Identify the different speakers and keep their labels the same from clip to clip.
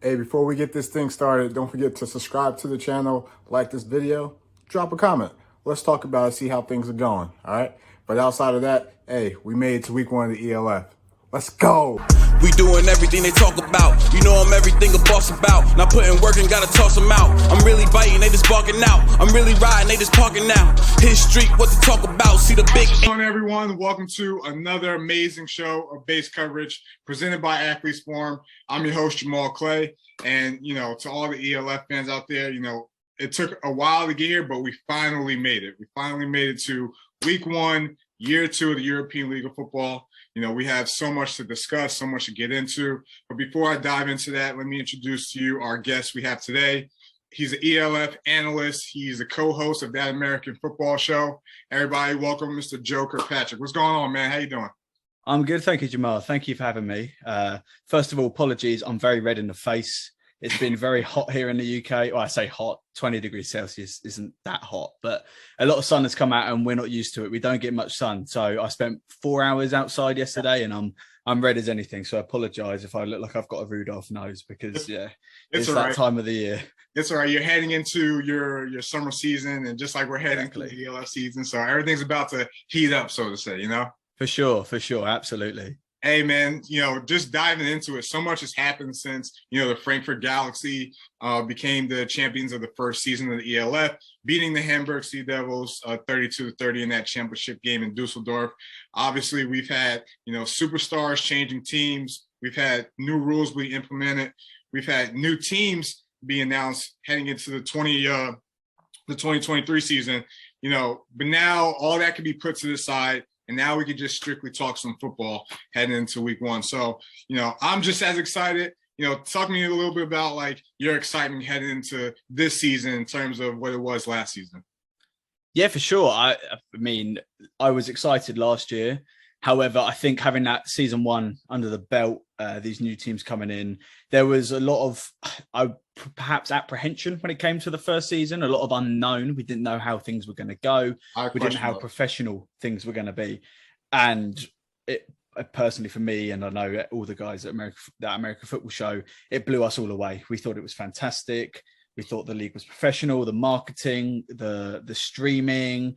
Speaker 1: Hey, before we get this thing started, don't forget to subscribe to the channel, like this video, drop a comment. Let's talk about it, see how things are going, all right? But outside of that, hey, we made it to week 1 of the ELF. Let's go.
Speaker 2: We doing everything they talk about. You know I'm everything a boss about. Not putting work and gotta toss them out. I'm really biting, they just barking out. I'm really riding, they just parking now. His street, what to talk about. See the big.
Speaker 1: Hello everyone, welcome to another amazing show of base coverage presented by Athletes Forum. I'm your host, Jamal Clay. And, to all the ELF fans out there, it took a while to get here, but we finally made it. We finally made it to week 1, year 2 of the European League of Football. We have so much to discuss, so much to get into. But before I dive into that, let me introduce to you our guest we have today. He's an ELF analyst. He's a co-host of That American Football Show. Everybody, welcome Mr. Joe Kirkpatrick. What's going on, man? How you doing?
Speaker 3: I'm good. Thank you, Jamal. Thank you for having me. First of all, apologies. I'm very red in the face. It's been very hot here in the UK. Well, I say hot, 20 degrees Celsius isn't that hot, but a lot of sun has come out and we're not used to it. We don't get much sun. So I spent 4 hours outside yesterday and I'm red as anything. So I apologize if I look like I've got a Rudolph nose because it's that right. Time of the year.
Speaker 1: It's all right. You're heading into your summer season and just like we're heading to the ELF season. So everything's about to heat up, so to say,
Speaker 3: For sure. Absolutely.
Speaker 1: Hey, man, just diving into it, so much has happened since, the Frankfurt Galaxy became the champions of the first season of the ELF, beating the Hamburg Sea Devils 32-30 in that championship game in Dusseldorf. Obviously, we've had, superstars changing teams. We've had new rules being implemented. We've had new teams be announced heading into the 2023 season, but now all that can be put to the side. And now we can just strictly talk some football heading into week 1. So, I'm just as excited. Talk to me a little bit about like your excitement heading into this season in terms of what it was last season.
Speaker 3: Yeah, for sure. I mean, I was excited last year. However, I think having that season 1 under the belt, these new teams coming in, there was a lot of perhaps apprehension when it came to the first season, a lot of unknown. We didn't know how things were going to go. We didn't know how professional things were going to be. And it personally for me, and I know all the guys at that American Football Show, it blew us all away. We thought it was fantastic. We thought the league was professional, the marketing, the streaming,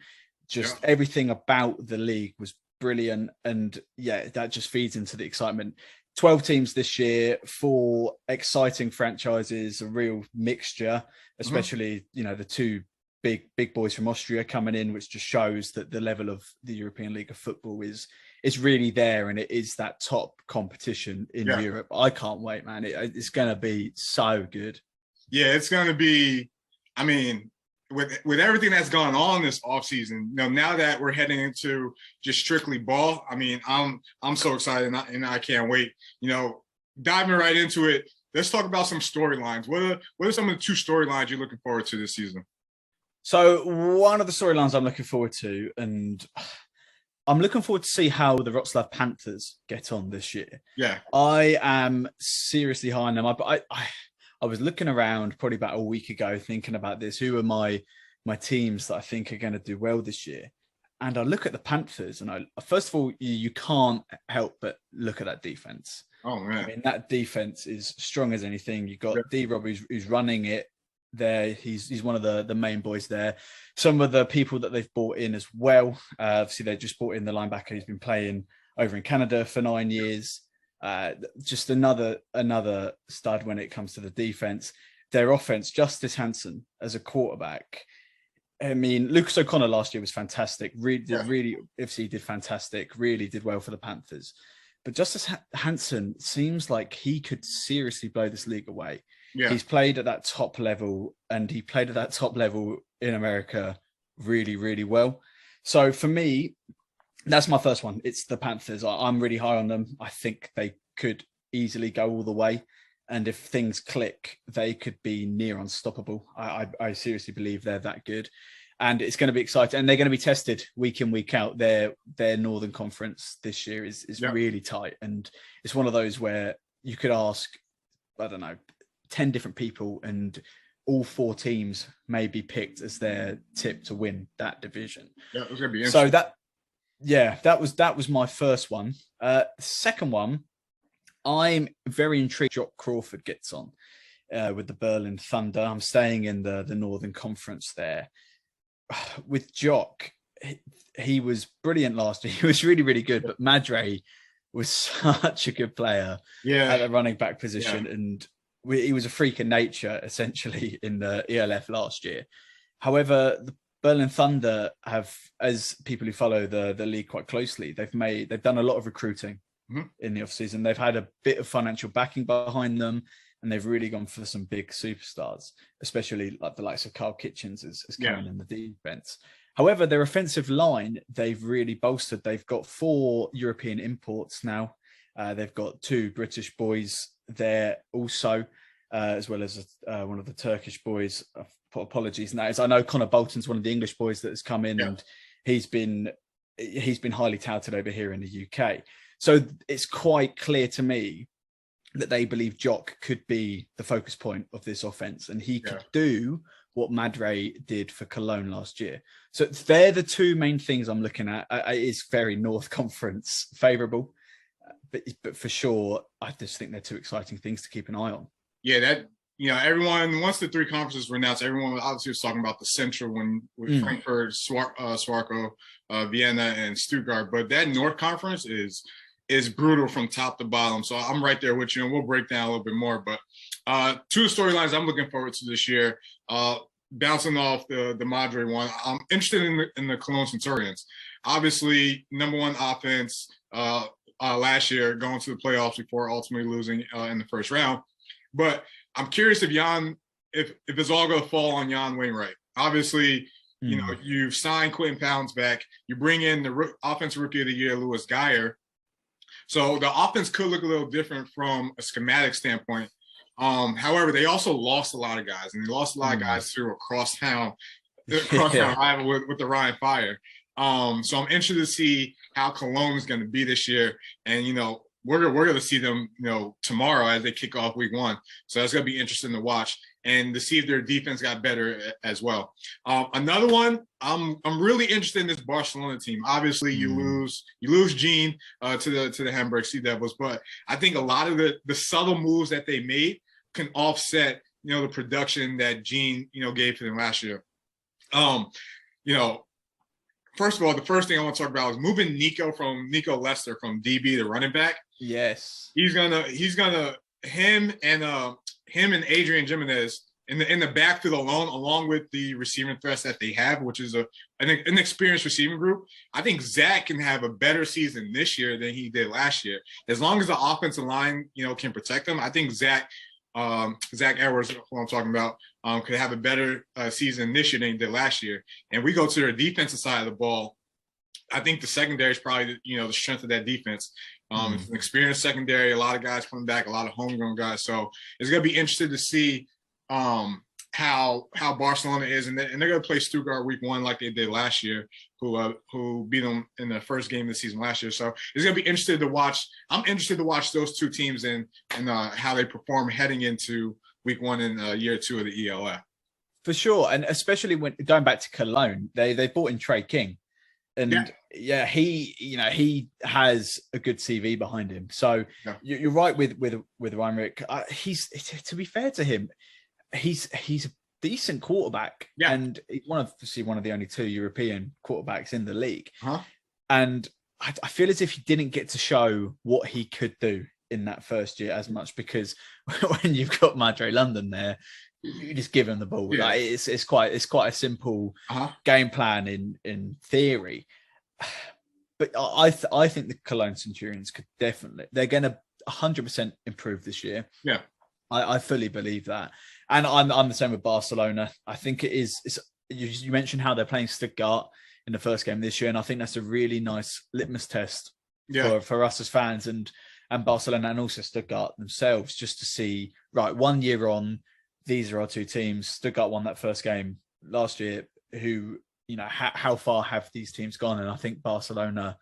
Speaker 3: just everything about the league was brilliant. And that just feeds into the excitement. 12 teams this year, 4 exciting franchises, a real mixture, especially the 2 big boys from Austria coming in, which just shows that the level of the European League of Football is really there, and it is that top competition in Europe. I can't wait, man. It's going to be so good.
Speaker 1: Yeah, it's going to be, I mean, with everything that's gone on this offseason, now that we're heading into just strictly ball, I mean, I'm so excited and I can't wait. Diving right into it, let's talk about some storylines. What are some of the 2 storylines you're looking forward to this season?
Speaker 3: So one of the storylines I'm looking forward to, and I'm looking forward to see how the Wrocław Panthers get on this year.
Speaker 1: Yeah,
Speaker 3: I am seriously high on them. I was looking around probably about a week ago thinking about this. Who are my teams that I think are going to do well this year? And I look at the Panthers and first of all, you can't help but look at that defense.
Speaker 1: Oh, man.
Speaker 3: I mean, that defense is strong as anything. You've got D-Rob who's running it there. He's one of the main boys there. Some of the people that they've brought in as well. Obviously, they just brought in the linebacker who's been playing over in Canada for 9 years. Just another stud when it comes to the defense. Their offense, Justice Hansen as a quarterback. I mean, Lucas O'Connor last year was fantastic. Really, FC did fantastic. Really did well for the Panthers. But Justice Hansen seems like he could seriously blow this league away. Yeah. He's played at that top level, and he played at that top level in America really, really well. So for me, that's my first one. It's the Panthers. I'm really high on them. I think they could easily go all the way. And if things click, they could be near unstoppable. I seriously believe they're that good. And it's going to be exciting. And they're going to be tested week in, week out. Their Northern Conference this year is really tight. And it's one of those where you could ask, I don't know, 10 different people and all 4 teams may be picked as their tip to win that division.
Speaker 1: Yeah, it was going to be interesting.
Speaker 3: So that was my first one. Second one, I'm very intrigued Jock Crawford gets on with the Berlin Thunder. I'm staying in the Northern Conference there. With Jock, he was brilliant last year. He was really, really good, but Madre was such a good player at the running back position. And he was a freak of nature, essentially, in the ELF last year. However, the Berlin Thunder have, as people who follow the league quite closely, they've done a lot of recruiting in the offseason. They've had a bit of financial backing behind them, and they've really gone for some big superstars, especially like the likes of Carl Kitchens is coming in the defense. However, their offensive line, they've really bolstered. They've got 4 European imports now. They've got 2 British boys there also, as well as one of the Turkish boys. Apologies. Now, I know Connor Bolton's one of the English boys that has come in, and he's been highly touted over here in the UK. So it's quite clear to me that they believe Jock could be the focus point of this offense, and he could do what Madre did for Cologne last year. So they're the 2 main things I'm looking at. It is very North Conference favourable, but for sure, I just think they're 2 exciting things to keep an eye on.
Speaker 1: Yeah, that, everyone, once the 3 conferences were announced, everyone obviously was talking about the Central with Frankfurt, Swarco, Vienna, and Stuttgart. But that North Conference is brutal from top to bottom. So I'm right there with you, and we'll break down a little bit more. But 2 storylines I'm looking forward to this year. Bouncing off the Madre one, I'm interested in the Cologne Centaurs. Obviously, number 1 offense last year, going to the playoffs before ultimately losing in the first round. But I'm curious if it's all going to fall on Jan Wainwright. Obviously, you've signed Quentin Pounds back. You bring in the offensive rookie of the year, Louis Geyer. So the offense could look a little different from a schematic standpoint. However, they also lost a lot of guys, and they lost a lot of guys through a crosstown rival with the Rhein Fire. So I'm interested to see how Cologne is going to be this year. And, we're going to see them, tomorrow as they kick off week 1. So that's going to be interesting to watch and to see if their defense got better as well. Another one, I'm really interested in this Barcelona team. Obviously, you lose Gene to the Hamburg Sea Devils, but I think a lot of the subtle moves that they made can offset, the production that Gene, gave to them last year. First of all, the first thing I want to talk about is moving Nico Lester from DB to running back.
Speaker 3: Yes,
Speaker 1: him and Adrian Jimenez in the backfield along with the receiving threats that they have, which is an experienced receiving group. I think Zach can have a better season this year than he did last year. As long as the offensive line, can protect him, I think Zach Edwards, who I'm talking about, could have a better season this year than he did last year. And we go to their defensive side of the ball. I think the secondary is probably, the strength of that defense. It's an experienced secondary, a lot of guys coming back, a lot of homegrown guys. So it's going to be interesting to see how Barcelona is. And they're going to play Stuttgart week 1 like they did last year, who beat them in the first game of the season last year. So it's going to be interesting to watch. I'm interested to watch those 2 teams and how they perform heading into week 1 in year 2 of the ELF.
Speaker 3: For sure. And especially when going back to Cologne, they brought in Trey King. And he has a good CV behind him. So you're right with Weinrich. He's, to be fair to him, he's a decent quarterback, and he's one of the only 2 European quarterbacks in the league. And I feel as if he didn't get to show what he could do in that first year as much, because when you've got Madre London there, you just give him the ball. Like it's quite a simple game plan in theory. But I think the Cologne Centurions could they're going to 100% improve this year. Yeah, I fully believe that, and I'm the same with Barcelona. I think it is. You mentioned how they're playing Stuttgart in the first game this year, and I think that's a really nice litmus test for us as fans and Barcelona and also Stuttgart themselves, just to see, right, 1 year on, these are our 2 teams. Stuttgart won that first game last year. Who, how far have these teams gone? And I think Barcelona,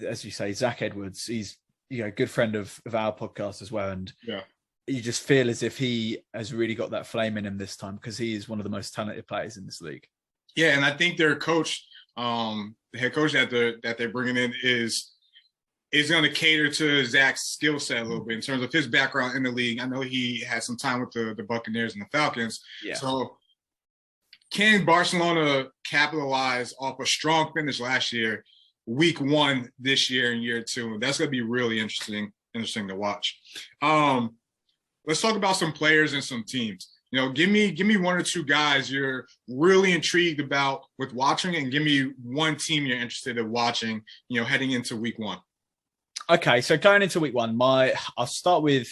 Speaker 3: as you say, Zach Edwards, he's a good friend of our podcast as well. And you just feel as if he has really got that flame in him this time, because he is one of the most talented players in this league.
Speaker 1: Yeah, and I think their coach, the head coach that they're bringing in is is going to cater to Zach's skill set a little bit in terms of his background in the league. I know he had some time with the Buccaneers and the Falcons.
Speaker 3: Yeah.
Speaker 1: So can Barcelona capitalize off a strong finish last year, week 1 this year in year 2? That's going to be really interesting to watch. Let's talk about some players and some teams. Give me 1 or 2 guys you're really intrigued about with watching, and give me 1 team you're interested in watching, heading into week 1.
Speaker 3: Okay, so going into week 1, I'll start with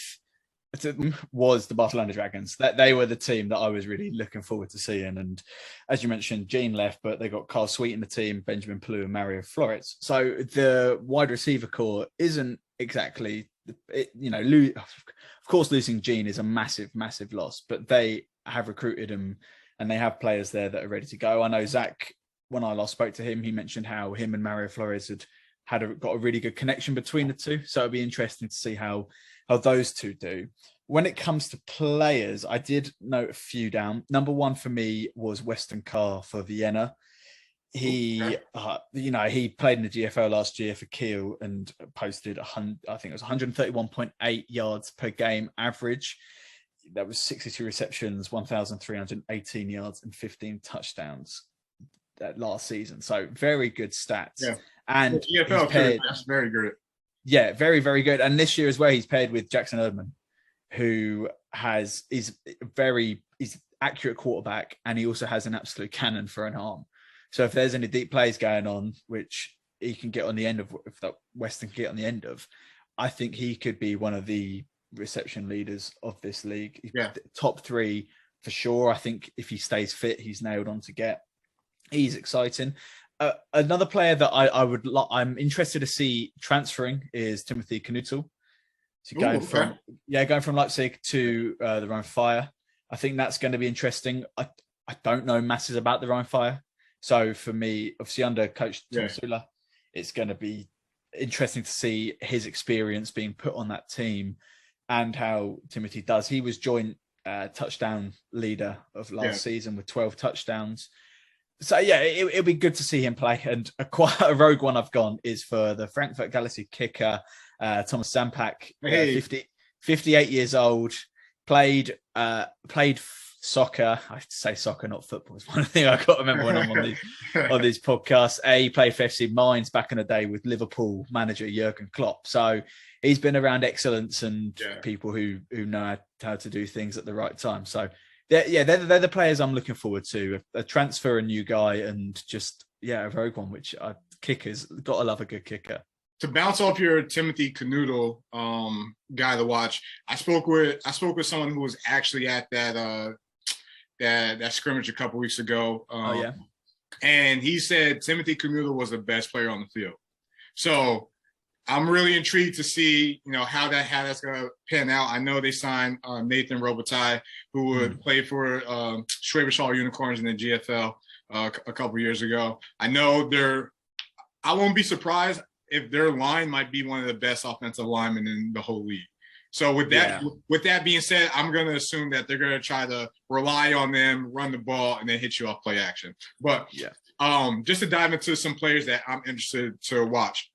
Speaker 3: was the Barcelona Dragons. That they were the team that I was really looking forward to seeing. And as you mentioned, Gene left, but they got Carl Sweet in the team, Benjamin Pallou and Mario Flores. So the wide receiver core isn't exactly, of course, losing Gene is a massive, massive loss, but they have recruited him and they have players there that are ready to go. I know Zach, when I last spoke to him, he mentioned how him and Mario Flores got a really good connection between the two. So it'll be interesting to see how those two do. When it comes to players, I did note a few down. Number 1 for me was Weston Carr for Vienna. He played in the GFL last year for Kiel and posted 131.8 yards per game average. That was 62 receptions, 1,318 yards and 15 touchdowns that last season. So very good stats.
Speaker 1: Yeah.
Speaker 3: And
Speaker 1: GFL, that's very good.
Speaker 3: Yeah, very, very good. And this year as well, he's paired with Jackson Erdman, who is accurate quarterback, and he also has an absolute cannon for an arm. So if there's any deep plays going on, which he can get on the end of, if that Weston can get on the end of, I think he could be one of the reception leaders of this league.
Speaker 1: Yeah.
Speaker 3: Top 3 for sure. I think if he stays fit, he's nailed on to get. He's exciting. Another player that I'm interested to see transferring is Timothy Knudtel. So going from Leipzig to the Rhein Fire. I think that's going to be interesting. I don't know masses about the Rhein Fire. So for me, obviously under coach Tom Sula, it's going to be interesting to see his experience being put on that team and how Timothy does. He was joint touchdown leader of last season with 12 touchdowns. So yeah, it'll be good to see him play. And quite a rogue one I've gone is for the Frankfurt Galaxy kicker, Thomas Sampak, 58 years old, played soccer. I say soccer, not football. It's one thing I've got to remember when I'm on these podcasts. He played for FC Mainz back in the day with Liverpool manager Jurgen Klopp. So he's been around excellence and people who know how to do things at the right time. So they're the players I'm looking forward to. A transfer, a new guy, and just a rogue one. Which kickers, got to love a good kicker.
Speaker 1: To bounce off your Timothy Knudtel guy to watch, I spoke with someone who was actually at that scrimmage a couple weeks ago. And he said Timothy Knudtel was the best player on the field. So I'm really intrigued to see, how that's going to pan out. I know they signed Nathan Robitaille, who would play for Schwäbisch Hall Unicorns in the GFL a couple years ago. I know I won't be surprised if their line might be one of the best offensive linemen in the whole league. So with that being said, I'm going to assume that they're going to try to rely on them, run the ball, and then hit you off play action. But just to dive into some players that I'm interested to watch,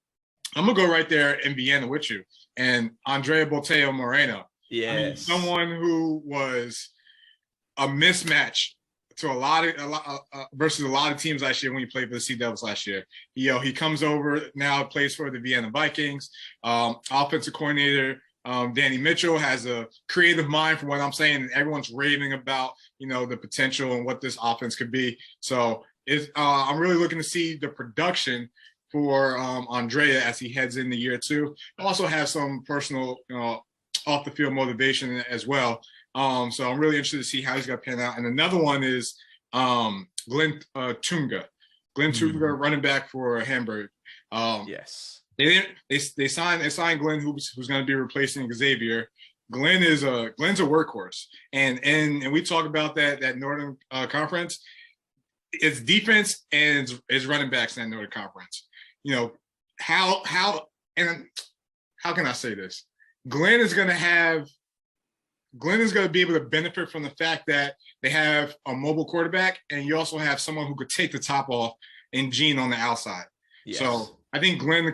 Speaker 1: I'm going to go right there in Vienna with you. And Andrea Boteo Moreno.
Speaker 3: Yes.
Speaker 1: Someone who was a mismatch to versus a lot of teams last year when he played for the Sea Devils last year. He comes over now, plays for the Vienna Vikings. Offensive coordinator Danny Mitchell has a creative mind, from what I'm saying, and everyone's raving about the potential and what this offense could be. So I'm really looking to see the production for Andrea as he heads into year 2. Also has some personal off the field motivation as well. So I'm really interested to see how he's going to pan out. And another one is Glenn Tunga. Glenn Tunga, running back for Hamburg.
Speaker 3: Yes.
Speaker 1: They signed Glenn, who's going to be replacing Xavier. Glenn's a workhorse, and we talk about that Northern Conference. It's defense and it's running backs in that Northern Conference. How can I say this? Glenn is going to be able to benefit from the fact that they have a mobile quarterback, and you also have someone who could take the top off and Gene on the outside. Yes. So I think Glenn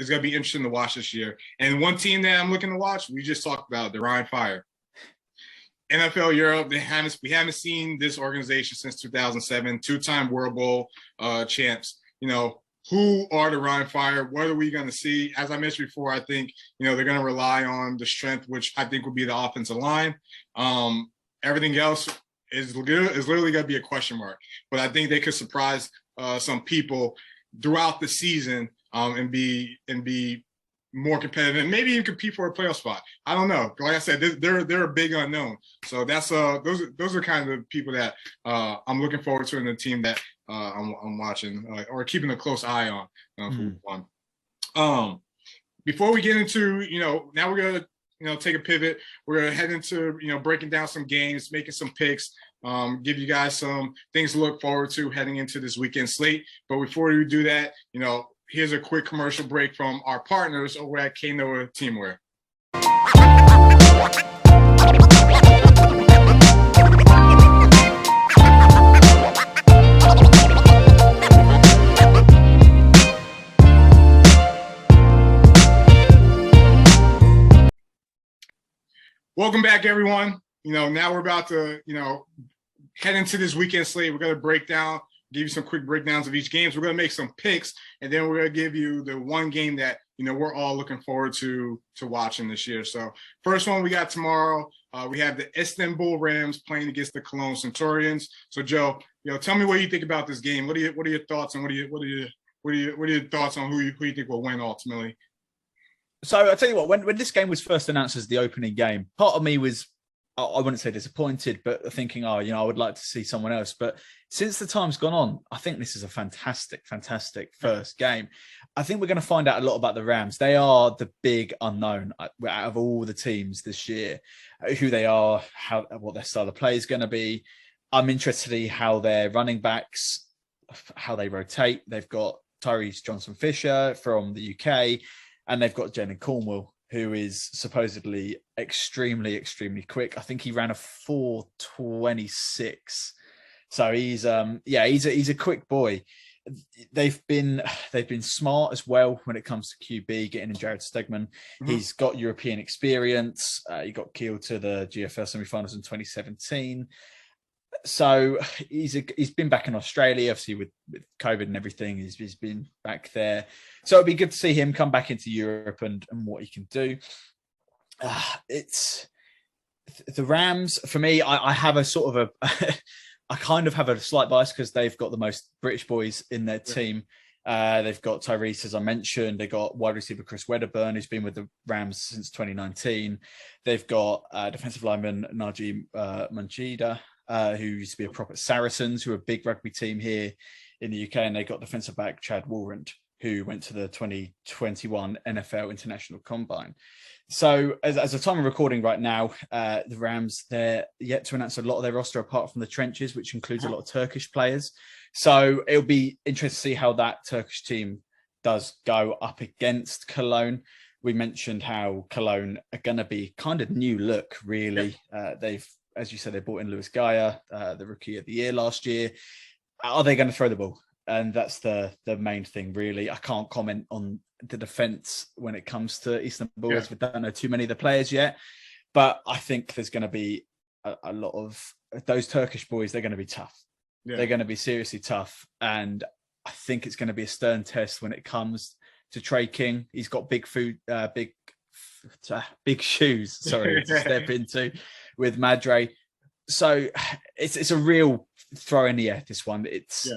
Speaker 1: is going to be interesting to watch this year. And one team that I'm looking to watch, we just talked about, the Rhein Fire. NFL Europe, we haven't seen this organization since 2007, two-time World Bowl champs. You know, who are the Rhein Fire? What are we going to see? As I mentioned before, I think, you know, they're going to rely on the strength, which I think will be the offensive line. Everything else is literally going to be a question mark. But I think they could surprise some people throughout the season and be more competitive and maybe even compete for a playoff spot. I don't know. Like I said, they're a big unknown. So that's those are kind of the people that I'm looking forward to in the team that I'm watching or keeping a close eye on for week one. Before we get into, you know, now we're gonna, you know, take a pivot. We're gonna head into, you know, breaking down some games, making some picks, give you guys some things to look forward to heading into this weekend slate. But before we do that, you know, here's a quick commercial break from our partners over at KNoah Teamwear. Welcome back, everyone. You know, now we're about to, you know, head into this weekend slate. We're going to break down, give you some quick breakdowns of each games. We're going to make some picks, and then we're going to give you the one game that, you know, we're all looking forward to watching this year. So first one we got tomorrow, we have the Istanbul Rams playing against the Cologne Centaurs. So Joe, you know, tell me what you think about this game. What are your thoughts, and what are your thoughts on who you think will win ultimately?
Speaker 3: So I'll tell you what, when this game was first announced as the opening game, part of me was, I wouldn't say disappointed, but thinking, oh, you know, I would like to see someone else. But since the time's gone on, I think this is a fantastic first game. I think we're going to find out a lot about the Rams. They are the big unknown out of all the teams this year, who they are, what their style of play is going to be. I'm interested to see how their running backs, how they rotate. They've got Tyrese Johnson-Fisher from the UK, and they've got Jalen Cornwell, who is supposedly extremely quick. I think he ran a 4.26. So he's a quick boy. They've been smart as well when it comes to QB, getting in Jared Stegman. Mm-hmm. He's got European experience. He got killed to the GFL semifinals in 2017. So he's been back in Australia, obviously with COVID and everything. He's been back there. So it'd be good to see him come back into Europe and what he can do. It's the Rams for me. I have a sort of I kind of have a slight bias because they've got the most British boys in their team. They've got Tyrese, as I mentioned. They've got wide receiver Chris Wedderburn, who's been with the Rams since 2019. They've got defensive lineman Najee Manjida, who used to be a prop at Saracens, who are a big rugby team here in the UK. And they got defensive back Chad Walrand, who went to the 2021 NFL International Combine. So as a time of recording right now, the Rams, they're yet to announce a lot of their roster apart from the trenches, which includes a lot of Turkish players. So it'll be interesting to see how that Turkish team does go up against Cologne. We mentioned how Cologne are going to be kind of new look, really. They've, as you said, they brought in Lewis Gaia, the rookie of the year last year. Are they going to throw the ball? And that's the main thing, really. I can't comment on the defense when it comes to Istanbul, as we don't know too many of the players yet. But I think there's going to be a lot of those Turkish boys. They're going to be tough. Yeah. They're going to be seriously tough. And I think it's going to be a stern test when it comes to Trey King. He's got big shoes, to step into with Madre. So it's a real throw in the air, this one. It's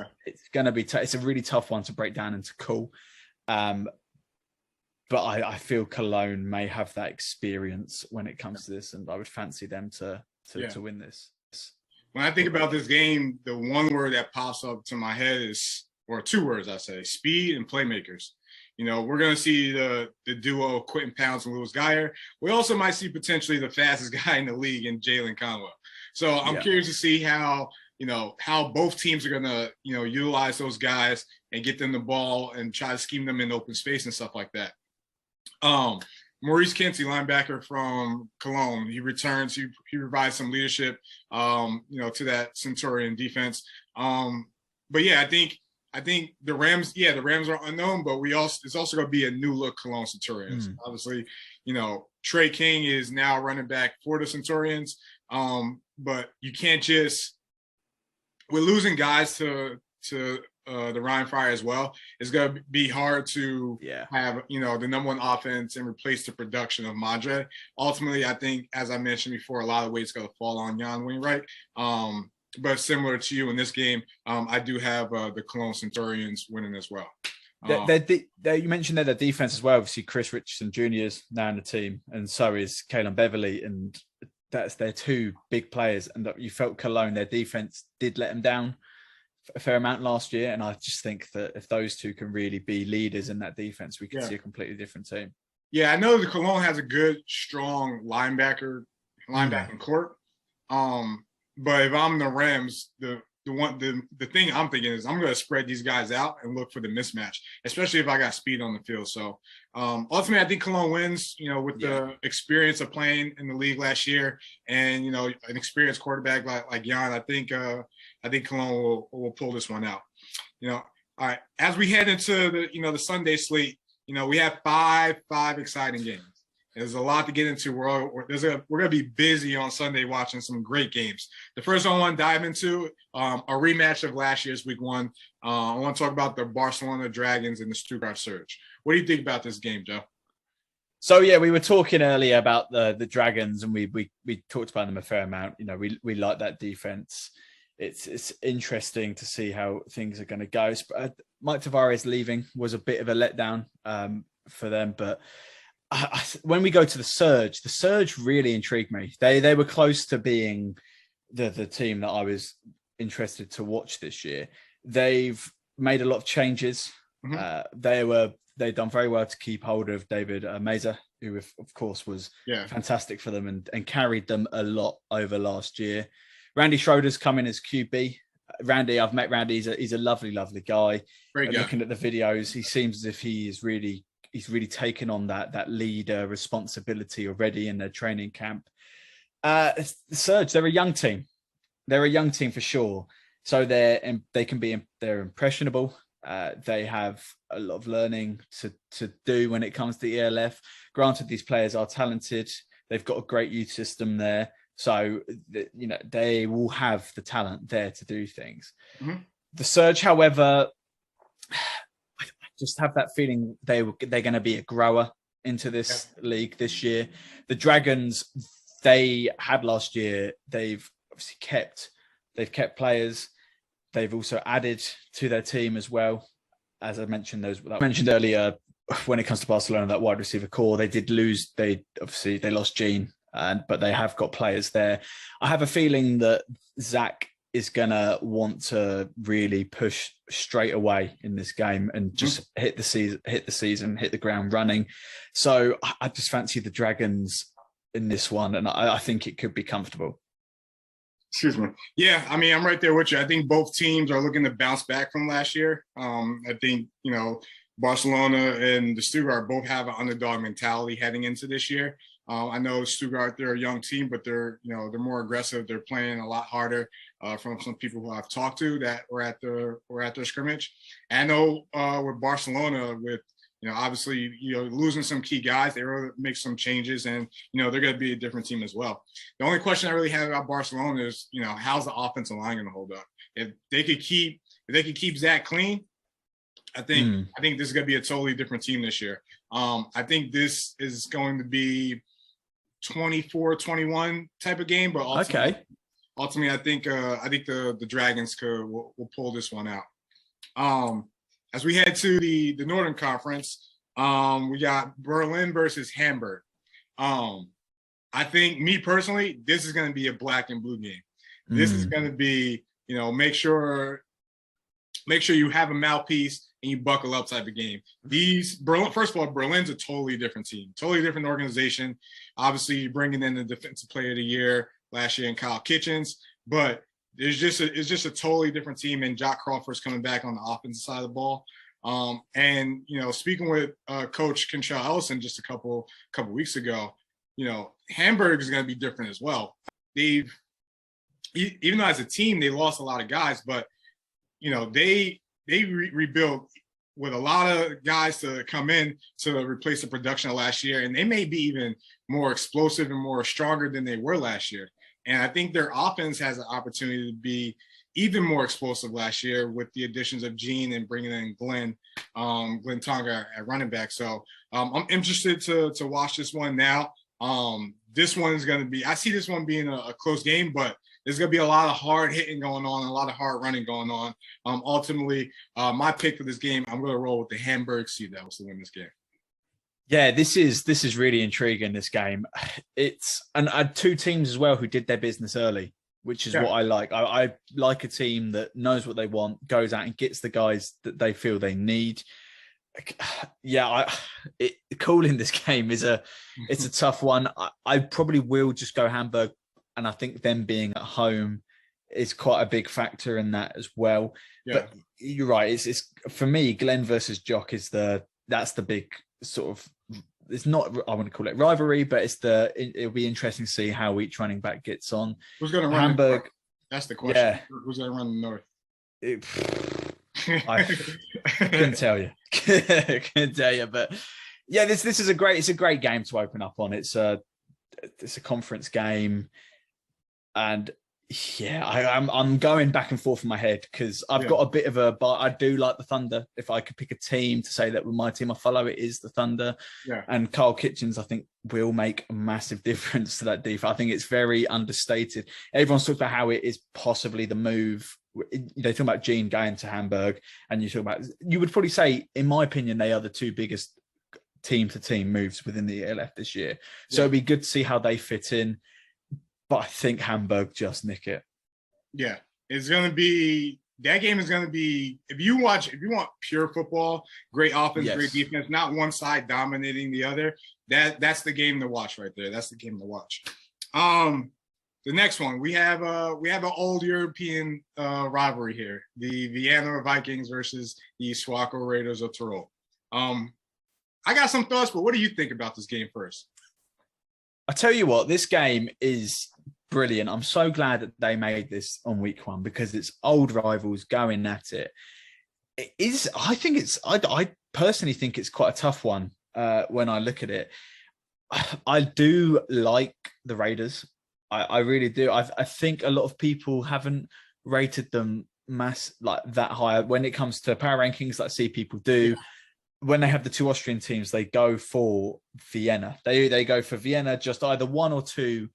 Speaker 3: going to be it's a really tough one to break down and to call. But I feel Cologne may have that experience when it comes to this, and I would fancy them to win this.
Speaker 1: When I think about this game, the one word that pops up to my head is, or two words I say, speed and playmakers. You know, we're going to see the duo of Quentin Pounds and Lewis Geyer. We also might see potentially the fastest guy in the league in Jalen Conwell. So I'm curious to see how both teams are going to, utilize those guys and get them the ball and try to scheme them in open space and stuff like that. Maurice Kinsey, linebacker from Cologne, he returns. He provides some leadership, to that Centurion defense. But yeah, I think I think the Rams, the Rams are unknown, but it's also going to be a new look Cologne Centurions. Obviously, Trey King is now running back for the Centurions, but you can't just we're losing guys to the Rhein Fire as well. It's going to be hard to have the number one offense and replace the production of Madre. Ultimately, I think, as I mentioned before, a lot of weight's going to fall on Jan Wainwright. But similar to you in this game, I do have the Cologne Centurions winning as well.
Speaker 3: You mentioned their defense as well. Obviously, Chris Richardson Jr. is now in the team, and so is Kalen Beverly, and that's their two big players. And you felt Cologne, their defense did let them down a fair amount last year, and I just think that if those two can really be leaders in that defense, we could see a completely different team. Yeah,
Speaker 1: I know the Cologne has a good, strong linebacking court. But if I'm the Rams, the thing I'm thinking is I'm going to spread these guys out and look for the mismatch, especially if I got speed on the field. So ultimately, I think Cologne wins. With the experience of playing in the league last year, and an experienced quarterback like Jan, I think Cologne will pull this one out. All right, as we head into the Sunday slate, we have five exciting games. There's a lot to get into. We're going to be busy on Sunday watching some great games. The first one I want to dive into, a rematch of last year's Week 1. I want to talk about the Barcelona Dragons and the Stuttgart Surge. What do you think about this game, Joe?
Speaker 3: So, we were talking earlier about the Dragons, and we talked about them a fair amount. We like that defense. It's interesting to see how things are going to go. Mike Tavares leaving was a bit of a letdown for them, but when we go to the Surge really intrigued me. They were close to being the team that I was interested to watch this year. They've made a lot of changes. They've done very well to keep hold of David Meza, who of course was fantastic for them and carried them a lot over last year. Randy Schroeder's come in as QB. Randy, I've met Randy. He's a lovely, lovely guy. Looking at the videos, he seems as if he's really taken on that leader responsibility already in their training camp. The Surge, they're a young team. They're a young team for sure. So they're impressionable. They have a lot of learning to do when it comes to ELF. Granted, these players are talented. They've got a great youth system there. So, they will have the talent there to do things. The Surge, however, I just have that feeling they're going to be a grower into this league this year. The Dragons, they had last year, they've obviously kept players. They've also added to their team as well. As I mentioned, I mentioned earlier, when it comes to Barcelona, that wide receiver core, they did lose. They lost Gene. But they have got players there. I have a feeling that Zach is going to want to really push straight away in this game and just hit the ground running. So I just fancy the Dragons in this one, and I think it could be comfortable.
Speaker 1: Excuse me. Yeah, I mean, I'm right there with you. I think both teams are looking to bounce back from last year. I think, Barcelona and the Stuttgart both have an underdog mentality heading into this year. I know Stuttgart, they're a young team, but they're more aggressive. They're playing a lot harder from some people who I've talked to that were at their scrimmage. And I know with Barcelona, with obviously losing some key guys, they were to make some changes, and they're going to be a different team as well. The only question I really have about Barcelona is how's the offensive line going to hold up? If they could keep Zach clean, I think this is going to be a totally different team this year. I think this is going to be 24-21 type of game, but ultimately, I think the Dragons will pull this one out. As we head to the Northern Conference, we got Berlin versus Hamburg. I think, me personally, this is going to be a black and blue game. This is going to be, make sure you have a mouthpiece and you buckle up type of game. First of all, Berlin's a totally different team, totally different organization. Obviously, bringing in the Defensive Player of the Year last year in Kyle Kitchens, but it's just a totally different team. And Jock Crawford's coming back on the offensive side of the ball. And speaking with Coach Kentrell Ellison just a couple weeks ago, Hamburg is going to be different as well. Even though as a team they lost a lot of guys, but they they rebuilt with a lot of guys to come in to replace the production of last year, and they may be even more explosive and more stronger than they were last year. And I think their offense has an opportunity to be even more explosive last year with the additions of Gene and bringing in Glenn Tonga at running back. So I'm interested to watch this one now. This one is going to be, I see this one being a close game, but there's going to be a lot of hard hitting going on, a lot of hard running going on. Ultimately, my pick for this game, I'm going to roll with the Hamburg Sea Devils to win this game.
Speaker 3: Yeah, this is really intriguing, this game. And I had two teams as well who did their business early, which is what I like. I like a team that knows what they want, goes out and gets the guys that they feel they need. Yeah, calling this game it's a tough one. I probably will just go Hamburg, and I think them being at home is quite a big factor in that as well. Yeah. But you're right. It's for me, Glenn versus Jock that's the big sort of. It's not, I want to call it rivalry, but it'll be interesting to see how each running back gets on.
Speaker 1: Who's going to run Hamburg? That's the question. Yeah. Who's going to run the North?
Speaker 3: I couldn't tell you. Couldn't tell you, but yeah, this is a great game to open up on. It's a conference game, and yeah, I'm going back and forth in my head because I've got a bit of but I do like the Thunder. If I could pick a team to say that with my team I follow, it is the Thunder. Yeah. And Carl Kitchens, I think, will make a massive difference to that defense. I think it's very understated. Everyone's talked about how it is possibly the move. They talk about Gene going to Hamburg, and you would probably say, in my opinion, they are the two biggest team-to-team moves within the ELF this year. So it'd be good to see how they fit in. But I think Hamburg just nick it. Yeah,
Speaker 1: it's going to be – that game is going to be – if you want pure football, great offense, great defense, not one side dominating the other, that's the game to watch right there. That's the game to watch. The next one, we have an old European rivalry here, the Vienna Vikings versus the Swaco Raiders of Tyrol. I got some thoughts, but what do you think about this game first?
Speaker 3: I tell you what, this game is brilliant. I'm so glad that they made this on week one because it's old rivals going at it. It is. I personally think it's quite a tough one when I look at it. I do like the Raiders. I really do. I think a lot of people haven't rated them that high when it comes to power rankings. I see people do. When they have the two Austrian teams, they go for Vienna. They go for Vienna, just either one or two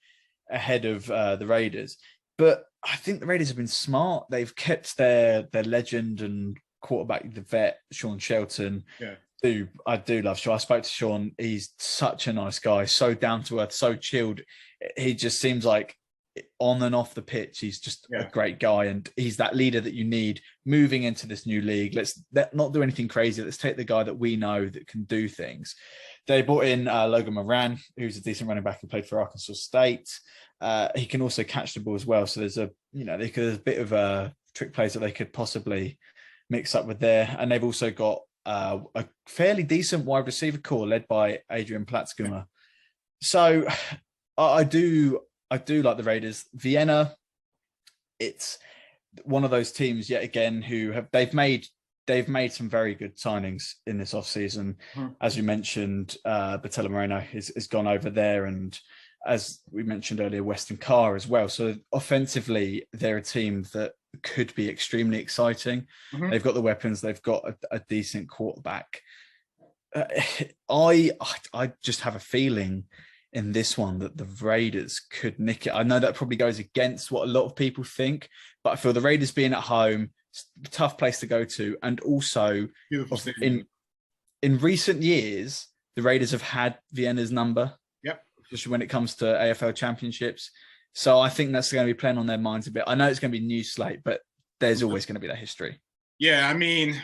Speaker 3: ahead of the Raiders. But I think the Raiders have been smart. They've kept their legend and quarterback, the vet, Sean Shelton. Yeah. I do love Sean. I spoke to Sean. He's such a nice guy, so down to earth, so chilled. He just seems like on and off the pitch, he's just a great guy, and he's that leader that you need moving into this new league. Let's not do anything crazy. Let's take the guy that we know that can do things. They brought in Logan Moran, who's a decent running back who played for Arkansas State. He can also catch the ball as well. So there's a bit of a trick plays that they could possibly mix up with there. And they've also got a fairly decent wide receiver core led by Adrian Platzgummer. So I do like the Raiders. Vienna, it's one of those teams yet again who they've made some very good signings in this offseason. As you mentioned, Batella Moreno has gone over there, and as we mentioned earlier, Weston Carr as well. So offensively, they're a team that could be extremely exciting. They've got the weapons. They've got a decent quarterback. I just have a feeling in this one that the Raiders could nick it. I know that probably goes against what a lot of people think, but I feel the Raiders being at home, tough place to go to. And also in recent years, the Raiders have had Vienna's number. Yep. Especially when it comes to AFL championships. So I think that's going to be playing on their minds a bit. I know it's going to be a new slate, but there's always going to be that history. Yeah.
Speaker 1: I mean,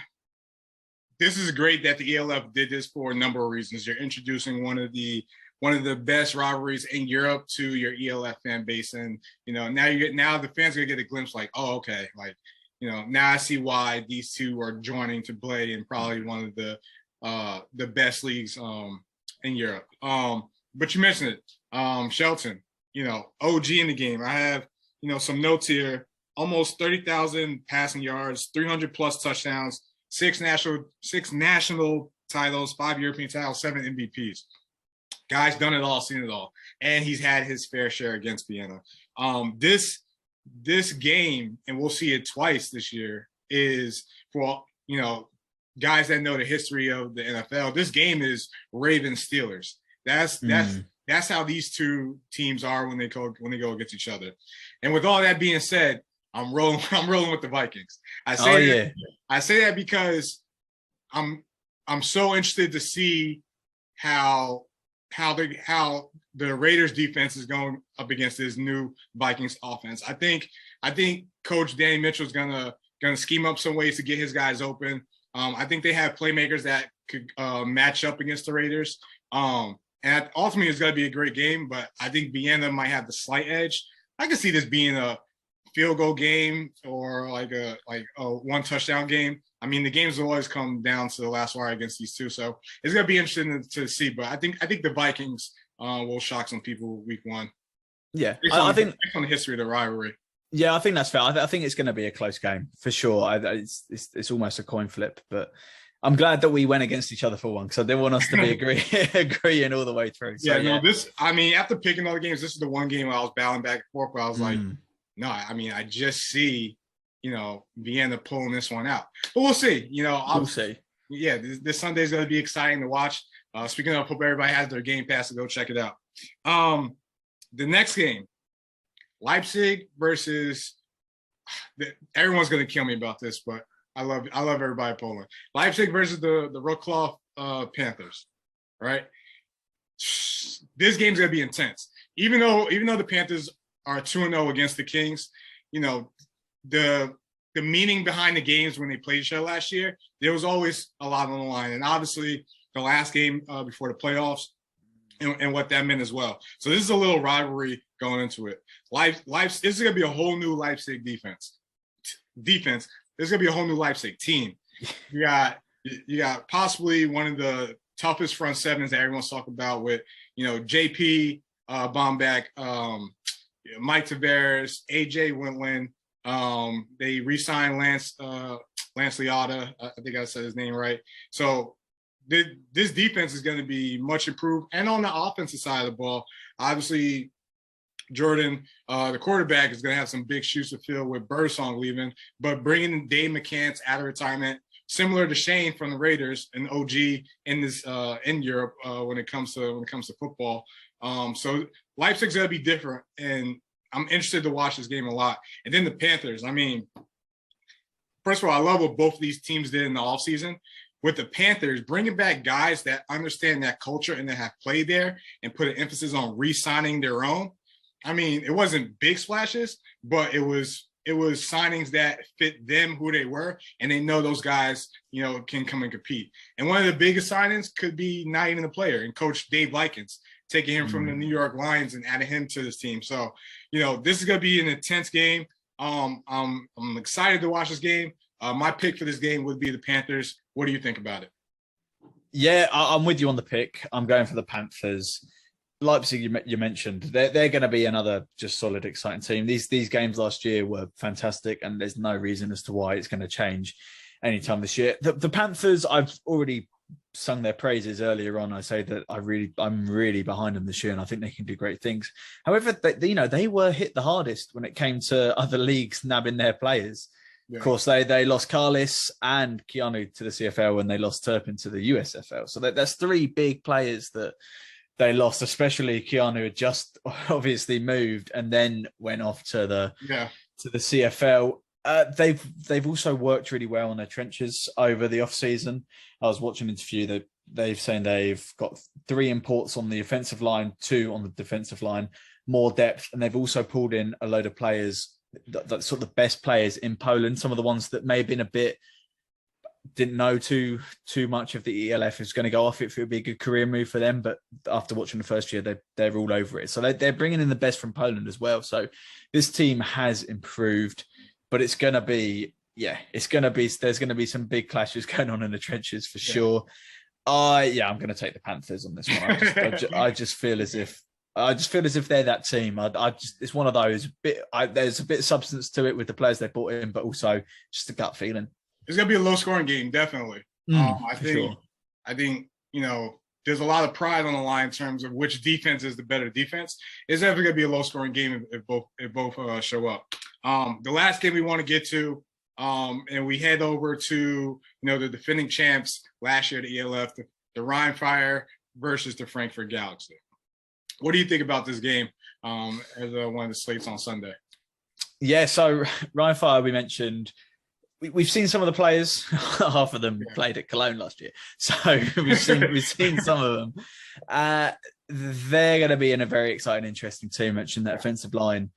Speaker 1: this is great that the ELF did this for a number of reasons. You're introducing one of the best rivalries in Europe to your ELF fan base. And, now the fans are going to get a glimpse like, oh, okay. Like, now I see why these two are joining to play in probably one of the best leagues in Europe. But you mentioned it, Shelton, OG in the game. I have, some notes here almost 30,000 passing yards, 300 plus touchdowns, six national titles, 5 European titles, 7 MVPs. Guy's done it all, seen it all, and he's had his fair share against Vienna. This game, and we'll see it twice this year, is for guys that know the history of the NFL. This game is Ravens Steelers. That's how these two teams are when they go against each other. And with all that being said, I'm rolling with the Vikings. I say that because I'm so interested to see how the Raiders defense is going up against this new Vikings offense. I think Coach Danny Mitchell is gonna scheme up some ways to get his guys open. I think they have playmakers that could match up against the Raiders. And ultimately it's going to be a great game, but I think Vienna might have the slight edge. I can see this being a field goal game or like a one touchdown game. I mean, the games will always come down to the last wire against these two, so it's going to be interesting to see. But I think the Vikings will shock some people week one.
Speaker 3: Yeah,
Speaker 1: I think based on the history of the rivalry.
Speaker 3: Yeah, I think that's fair. I think it's going to be a close game for sure. It's almost a coin flip, but I'm glad that we went against each other for one because I didn't want us to be agreeing all the way through. So,
Speaker 1: after picking all the games, this is the one game where I was battling back and forth where I was like, no, I mean, I just see, Vienna pulling this one out. But we'll see.
Speaker 3: We'll see.
Speaker 1: Yeah, this Sunday is going to be exciting to watch. Speaking of, hope everybody has their Game Pass to go check it out. The next game, Leipzig versus everyone's going to kill me about this, but I love everybody at Poland. Leipzig versus the Wrocław Panthers, right? This game's gonna be intense. Even though the Panthers are 2-0 against the Kings, the meaning behind the games when they played each other last year, there was always a lot on the line, and obviously the last game before the playoffs and what that meant as well. So this is a little rivalry going into it. This is gonna be a whole new Leipzig defense. There's gonna be a whole new Leipzig team. You got possibly one of the toughest front sevens that everyone's talking about with JP Bombeck, Mike Tavares, AJ Wentland. They re-signed Lance Liotta. I think I said his name right. So this defense is going to be much improved. And on the offensive side of the ball, obviously Jordan, the quarterback, is going to have some big shoes to fill with Birdsong leaving, but bringing Dave McCants out of retirement, similar to Shane from the Raiders, an OG in this in Europe when it comes to football. So Leipzig's going to be different, and I'm interested to watch this game a lot. And then the Panthers. I mean, first of all, I love what both of these teams did in the offseason. With the Panthers, bringing back guys that understand that culture and that have played there and put an emphasis on re-signing their own. I mean, it wasn't big splashes, but it was signings that fit them, who they were, and they know those guys, can come and compete. And one of the biggest signings could be not even a player, and Coach Dave Likens, taking him from the New York Lions and adding him to this team. So, this is going to be an intense game. I'm excited to watch this game. My pick for this game would be the Panthers. What do you think about it?
Speaker 3: Yeah, I'm with you on the pick. I'm going for the Panthers. Leipzig, you mentioned, they're going to be another just solid, exciting team. These games last year were fantastic, and there's no reason as to why it's going to change anytime this year. The Panthers, I've already sung their praises earlier on. I say that I'm really behind them this year, and I think they can do great things. However, they were hit the hardest when it came to other leagues nabbing their players. Yeah. Of course, they lost Carlis and Keanu to the CFL, and they lost Turpin to the USFL. So that's three big players that they lost, especially Keanu had just obviously moved and then went off to the CFL. They've also worked really well on their trenches over the off season. I was watching an interview that they've saying they've got 3 imports on the offensive line, 2 on the defensive line, more depth, and they've also pulled in a load of players that sort of the best players in Poland. Some of the ones that may have been didn't know too much of the ELF is going to go off it would be a good career move for them, but after watching the first year, they're all over it. So they're bringing in the best from Poland as well. So this team has improved, but there's going to be some big clashes going on in the trenches for sure. I'm going to take the Panthers on this one. I just feel as if I just feel as if they're that team. I just, it's one of those there's a bit of substance to it with the players they brought in, but also just a gut feeling.
Speaker 1: It's gonna be a low scoring game, definitely. I think there's a lot of pride on the line in terms of which defense is the better defense. It's definitely gonna be a low scoring game if both show up. The last game we want to get to, and we head over to the defending champs last year, the ELF, the Rhein Fire versus the Frankfurt Galaxy. What do you think about this game as one of the slates on Sunday?
Speaker 3: Yeah, so Rhein Fire, we mentioned, we've seen some of the players. Half of them played at Cologne last year, so we've seen some of them. They're going to be in a very exciting, interesting team. Mentioned that offensive line.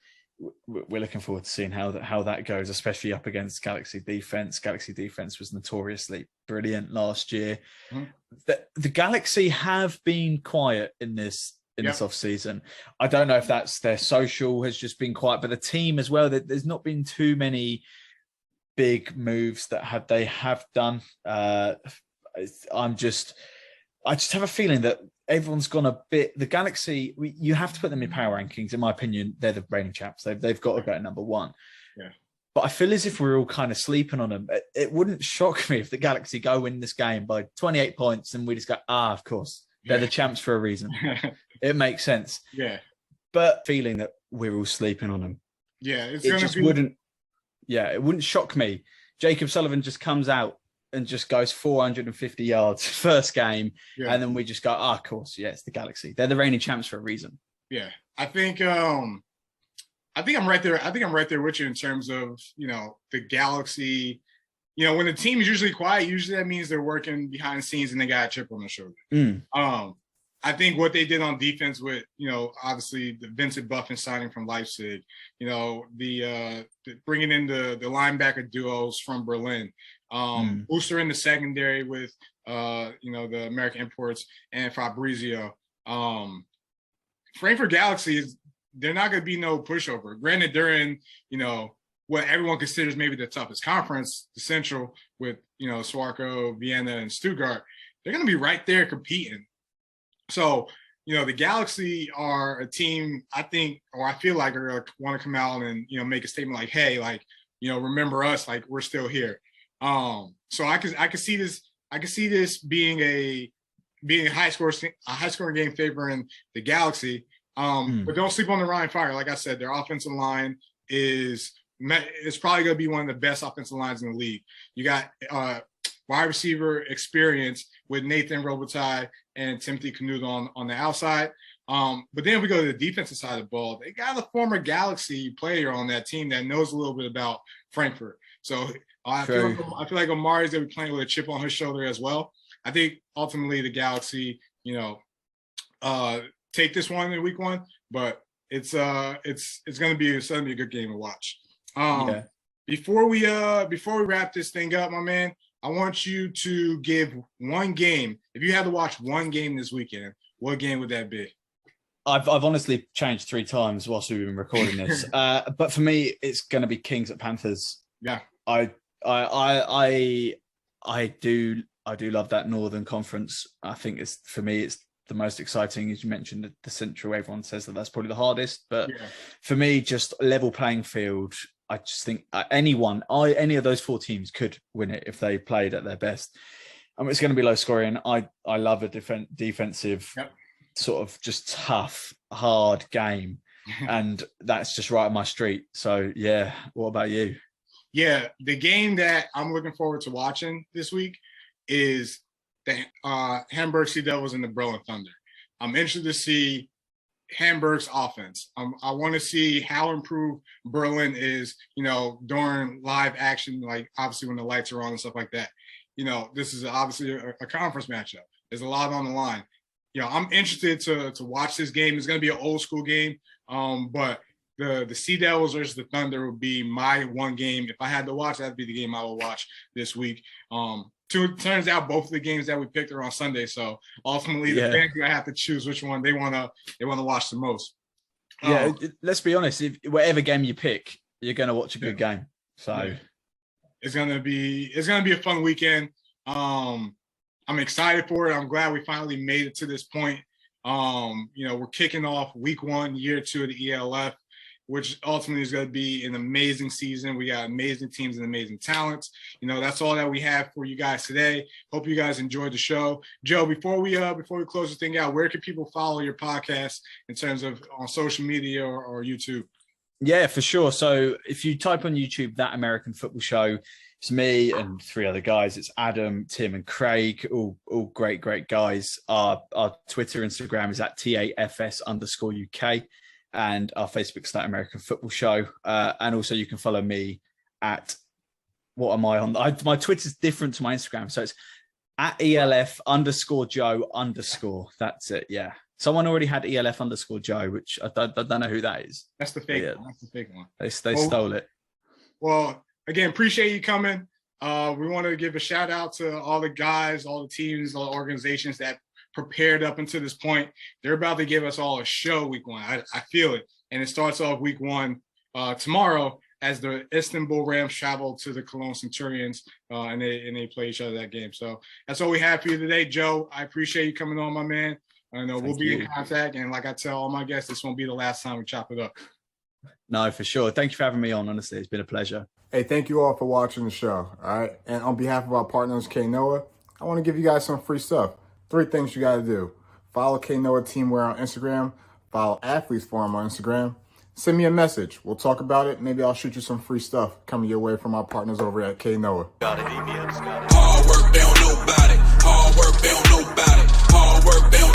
Speaker 3: We're looking forward to seeing how that goes, especially up against Galaxy defense. Galaxy defense was notoriously brilliant last year. Mm-hmm. The Galaxy have been quiet in this off season. I don't know if that's their social has just been quiet, but the team as well. There's not been too many big moves that they have done. I just have a feeling that everyone's gone a bit. The Galaxy, you have to put them in power rankings. In my opinion, they're the reigning champs. They've got to go at number one. Yeah. But I feel as if we're all kind of sleeping on them. It wouldn't shock me if the Galaxy go win this game by 28 points and we just go, of course, they're the champs for a reason. It makes sense. Yeah. But feeling that we're all sleeping on them. Yeah, it wouldn't shock me. Jacob Sullivan just comes out and just goes 450 yards first game, and then we just go, of course, it's the Galaxy. They're the reigning champs for a reason. Yeah, I think I'm right there. I think I'm right there with you in terms of the Galaxy. When the team is usually quiet, usually that means they're working behind the scenes and they got a chip on their shoulder. I think what they did on defense with, obviously the Vincent Buffin signing from Leipzig, the bringing in the linebacker duos from Berlin, Booster in the secondary with, the American imports and Fabrizio. Frankfurt Galaxy they're not going to be no pushover. Granted, they're in, what everyone considers maybe the toughest conference, the Central with, Swarco, Vienna, and Stuttgart. They're going to be right there competing. So, the Galaxy are a team, I think, or I feel like are going to want to come out and, make a statement like, hey, like, remember us, like we're still here. So I could see this being a high scoring game favoring the Galaxy. But don't sleep on the Rhein Fire. Like I said, their offensive line is probably going to be one of the best offensive lines in the league. You got wide receiver experience with Nathan Robitaille and Timothy Knuth on the outside. But then if we go to the defensive side of the ball, they got a former Galaxy player on that team that knows a little bit about Frankfurt. So I feel like Omari's going to be playing with a chip on his shoulder as well. I think ultimately the Galaxy, take this one in week one, but it's going to be a good game to watch. Before we wrap this thing up, my man, I want you to give one game. If you had to watch one game this weekend, what game would that be? I've honestly changed 3 times whilst we've been recording this. But for me, it's going to be Kings at Panthers. Yeah, I do love that Northern Conference. I think it's the most exciting. As you mentioned, the Central. Everyone says that's probably the hardest, but for me, just level playing field. I just think any of those 4 teams could win it if they played at their best. It's going to be low scoring. I love a defensive sort of just tough, hard game, and that's just right up my street. So yeah, what about you?
Speaker 1: Yeah, the game that I'm looking forward to watching this week is the Hamburg Sea Devils and the Berlin Thunder. I'm interested to see Hamburg's offense. I want to see how improved Berlin is, during live action, like obviously when the lights are on and stuff like that. This is obviously a conference matchup. There's a lot on the line. I'm interested to watch this game. It's going to be an old school game, but the Sea Devils versus the Thunder would be my one game. If I had to watch, that'd be the game I would watch this week. Turns out both of the games that we picked are on Sunday, so ultimately the fans are gonna have to choose which one they wanna watch the most.
Speaker 3: Let's be honest. If whatever game you pick, you're gonna watch a good game. So
Speaker 1: it's gonna be a fun weekend. I'm excited for it. I'm glad we finally made it to this point. We're kicking off week 1, year 2 of the ELF, which ultimately is going to be an amazing season. We got amazing teams and amazing talents. That's all that we have for you guys today. Hope you guys enjoyed the show. Joe, before we close the thing out, where can people follow your podcast in terms of on social media or YouTube?
Speaker 3: Yeah, for sure. So if you type on YouTube, That American Football Show, it's me and 3 other guys. It's Adam, Tim, and Craig, all great guys. Our Twitter, Instagram is at TAFS_UK. And our Facebook's That American Football Show. And also you can follow me at, what am I on? My Twitter's different to my Instagram. So it's at ELF_Joe_. That's it. Yeah. Someone already had ELF_Joe, which I don't know who that is.
Speaker 1: That's the fake one. That's the fake one.
Speaker 3: They stole it.
Speaker 1: Well, again, appreciate you coming. We want to give a shout out to all the guys, all the teams, all the organizations that prepared up until this point. They're about to give us all a show week 1. I feel it. And it starts off week 1 tomorrow as the Istanbul Rams travel to the Cologne Centaurs and they play each other that game. So that's all we have for you today, Joe. I appreciate you coming on, my man. I know we'll be in contact. And like I tell all my guests, this won't be the last time we chop it up.
Speaker 3: No, for sure. Thank you for having me on. Honestly, it's been a pleasure.
Speaker 4: Hey, thank you all for watching the show. All right. And on behalf of our partners, KNoah, I want to give you guys some free stuff. 3 things you got to do. Follow KNoah Team Wear on Instagram. Follow Athletes Forum on Instagram. Send me a message. We'll talk about it. Maybe I'll shoot you some free stuff coming your way from our partners over at KNoah.
Speaker 2: Hard work, they don't know about it. Hard work, they don't know about it. Hard work, they don't